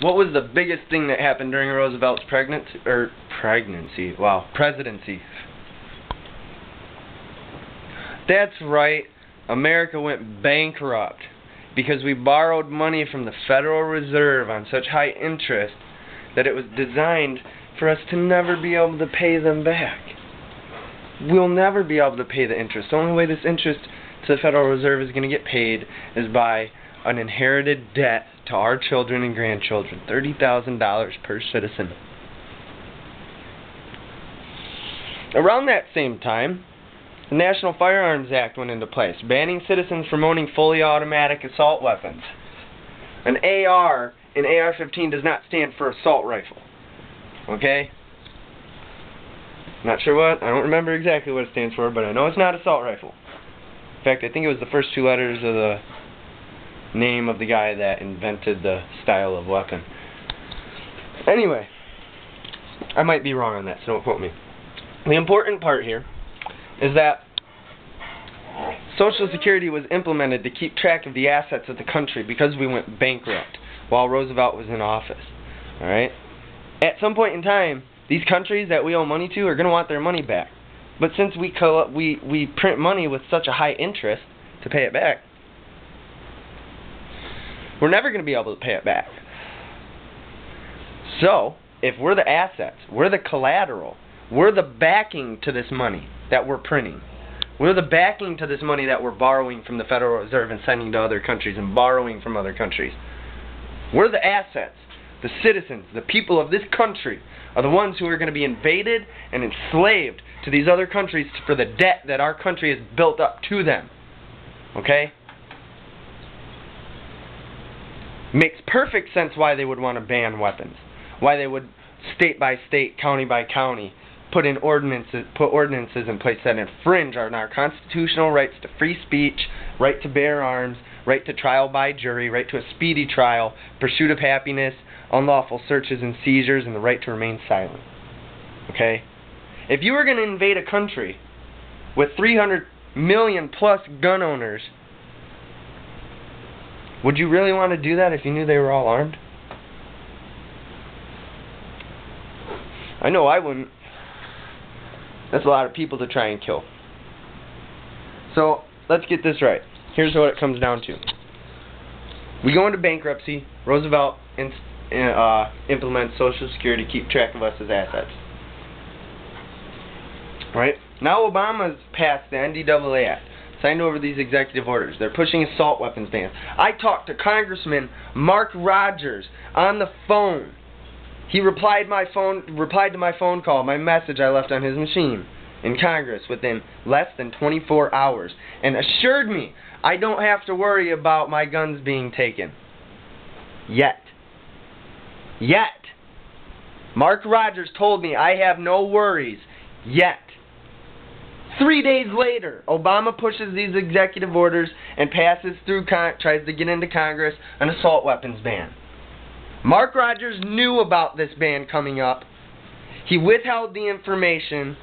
What was the biggest thing that happened during Roosevelt's presidency? Wow, presidency. That's right. America went bankrupt because we borrowed money from the Federal Reserve on such high interest that it was designed for us to never be able to pay them back. We'll never be able to pay the interest. The only way this interest to the Federal Reserve is going to get paid is by an inherited debt to our children and grandchildren. $30,000 per citizen. Around that same time, the National Firearms Act went into place, banning citizens from owning fully automatic assault weapons. An AR in AR-15 does not stand for assault rifle. Okay? Not sure what, I don't remember exactly what it stands for, but I know it's not assault rifle. In fact, I think it was the first 2 letters of the name of the guy that invented the style of weapon. Anyway, I might be wrong on that, so don't quote me. The important part here is that Social Security was implemented to keep track of the assets of the country because we went bankrupt while Roosevelt was in office. Alright? At some point in time, these countries that we owe money to are going to want their money back. But since we print money with such a high interest to pay it back, we're never going to be able to pay it back. So, if we're the assets, we're the collateral, we're the backing to this money that we're printing, we're the backing to this money that we're borrowing from the Federal Reserve and sending to other countries and borrowing from other countries. We're the assets. The citizens, the people of this country, are the ones who are going to be invaded and enslaved to these other countries for the debt that our country has built up to them. Okay? Makes perfect sense why they would want to ban weapons. Why they would, state by state, county by county, put ordinances in place that infringe on our constitutional rights to free speech, right to bear arms, right to trial by jury, right to a speedy trial, pursuit of happiness, unlawful searches and seizures, and the right to remain silent. Okay? If you were going to invade a country with 300 million plus gun owners, would you really want to do that if you knew they were all armed? I know I wouldn't. That's a lot of people to try and kill. So, let's get this right. Here's what it comes down to. We go into bankruptcy. Roosevelt implements Social Security to keep track of us as assets. Right? Now Obama's passed the NDAA Act. Signed over these executive orders. They're pushing assault weapons bans. I talked to Congressman Mark Rogers on the phone. He replied to my phone call, my message I left on his machine in Congress within less than 24 hours, and assured me I don't have to worry about my guns being taken. Yet. Mark Rogers told me I have no worries. Yet. 3 days later, Obama pushes these executive orders and passes through, tries to get into Congress, an assault weapons ban. Mark Rogers knew about this ban coming up. He withheld the information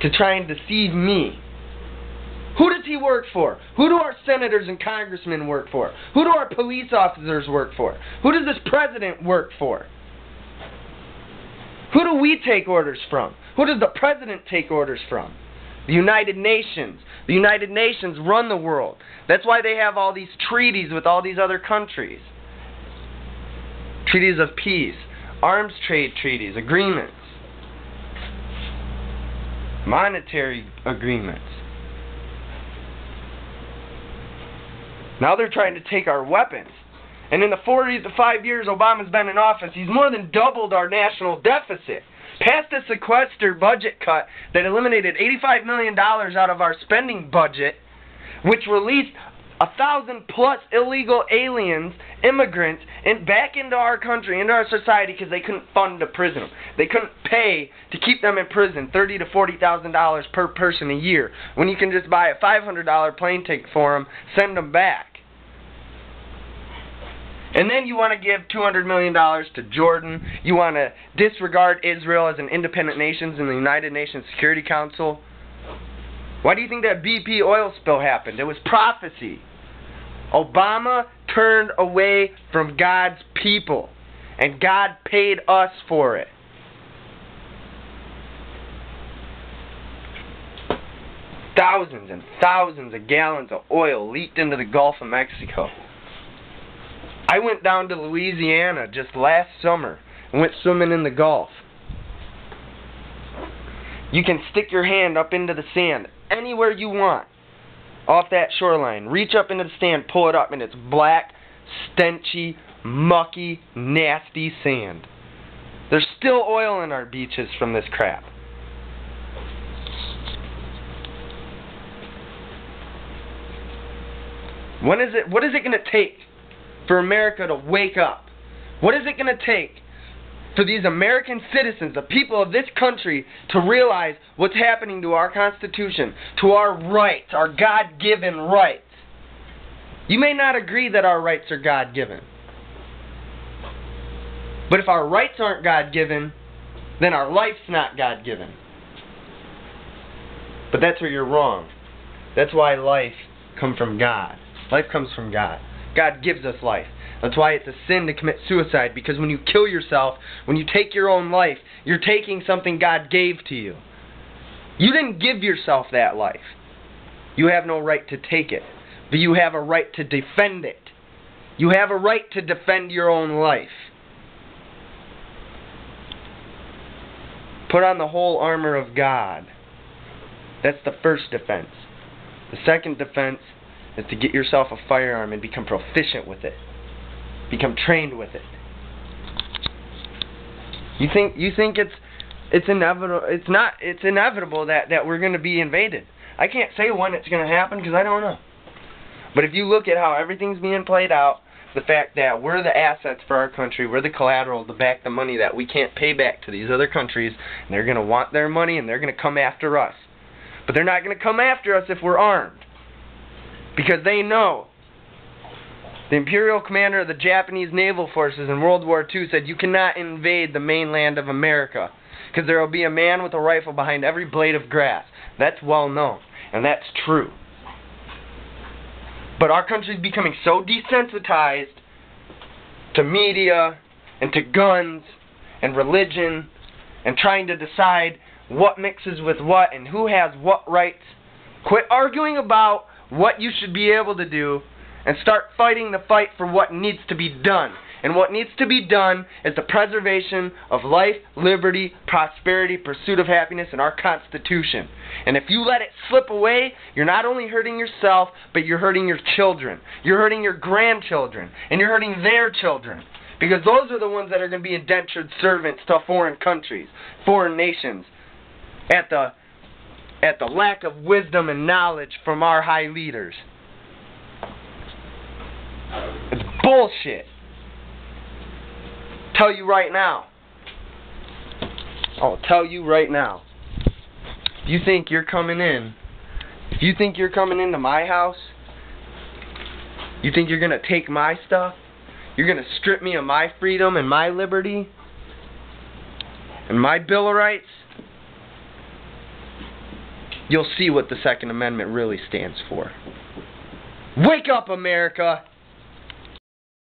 to try and deceive me. Who does he work for? Who do our senators and congressmen work for? Who do our police officers work for? Who does this president work for? Who do we take orders from? Who does the president take orders from? The United Nations. The United Nations run the world. That's why they have all these treaties with all these other countries. Treaties of peace, arms trade treaties, agreements, monetary agreements. Now they're trying to take our weapons. And in the 45 years Obama's been in office, he's more than doubled our national deficit. Passed a sequester budget cut that eliminated $85 million out of our spending budget, which released 1,000 plus illegal aliens, immigrants, and back into our country, into our society, because they couldn't fund to prison them. They couldn't pay to keep them in prison $30,000 to $40,000 per person a year, when you can just buy a $500 plane ticket for them, send them back. And then you want to give $200 million to Jordan. You want to disregard Israel as an independent nation in the United Nations Security Council. Why do you think that BP oil spill happened? It was prophecy. Obama turned away from God's people. And God paid us for it. Thousands and thousands of gallons of oil leaked into the Gulf of Mexico. I went down to Louisiana just last summer and went swimming in the Gulf. You can stick your hand up into the sand anywhere you want off that shoreline. Reach up into the sand, pull it up, and it's black, stenchy, mucky, nasty sand. There's still oil in our beaches from this crap. What is it going to take for America to wake up? What is it going to take for these American citizens, the people of this country, to realize what's happening to our Constitution, to our rights, our God-given rights? You may not agree that our rights are God-given. But if our rights aren't God-given, then our life's not God-given. But that's where you're wrong. That's why life comes from God. Life comes from God. God gives us life. That's why it's a sin to commit suicide, because when you kill yourself, when you take your own life, you're taking something God gave to you. You didn't give yourself that life. You have no right to take it, but you have a right to defend it. You have a right to defend your own life. Put on the whole armor of God. That's the first defense. The second defense is to get yourself a firearm and become proficient with it. Become trained with it. You think it's inevitable? It's not. It's inevitable that we're going to be invaded. I can't say when it's going to happen because I don't know. But if you look at how everything's being played out, the fact that we're the assets for our country, we're the collateral to back the money that we can't pay back to these other countries, and they're going to want their money and they're going to come after us. But they're not going to come after us if we're armed. Because they know. The Imperial Commander of the Japanese Naval Forces in World War II said you cannot invade the mainland of America because there will be a man with a rifle behind every blade of grass. That's well known, and that's true. But our country is becoming so desensitized to media and to guns and religion and trying to decide what mixes with what and who has what rights. Quit arguing about what you should be able to do and start fighting the fight for what needs to be done. And what needs to be done is the preservation of life, liberty, prosperity, pursuit of happiness, and our Constitution. And if you let it slip away, you're not only hurting yourself, but you're hurting your children. You're hurting your grandchildren. And you're hurting their children. Because those are the ones that are going to be indentured servants to foreign countries, foreign nations, at the lack of wisdom and knowledge from our high leaders. It's bullshit. Tell you right now. I'll tell you right now. If you think you're coming into my house, you think you're going to take my stuff, you're going to strip me of my freedom and my liberty and my Bill of Rights, you'll see what the Second Amendment really stands for. Wake up, America!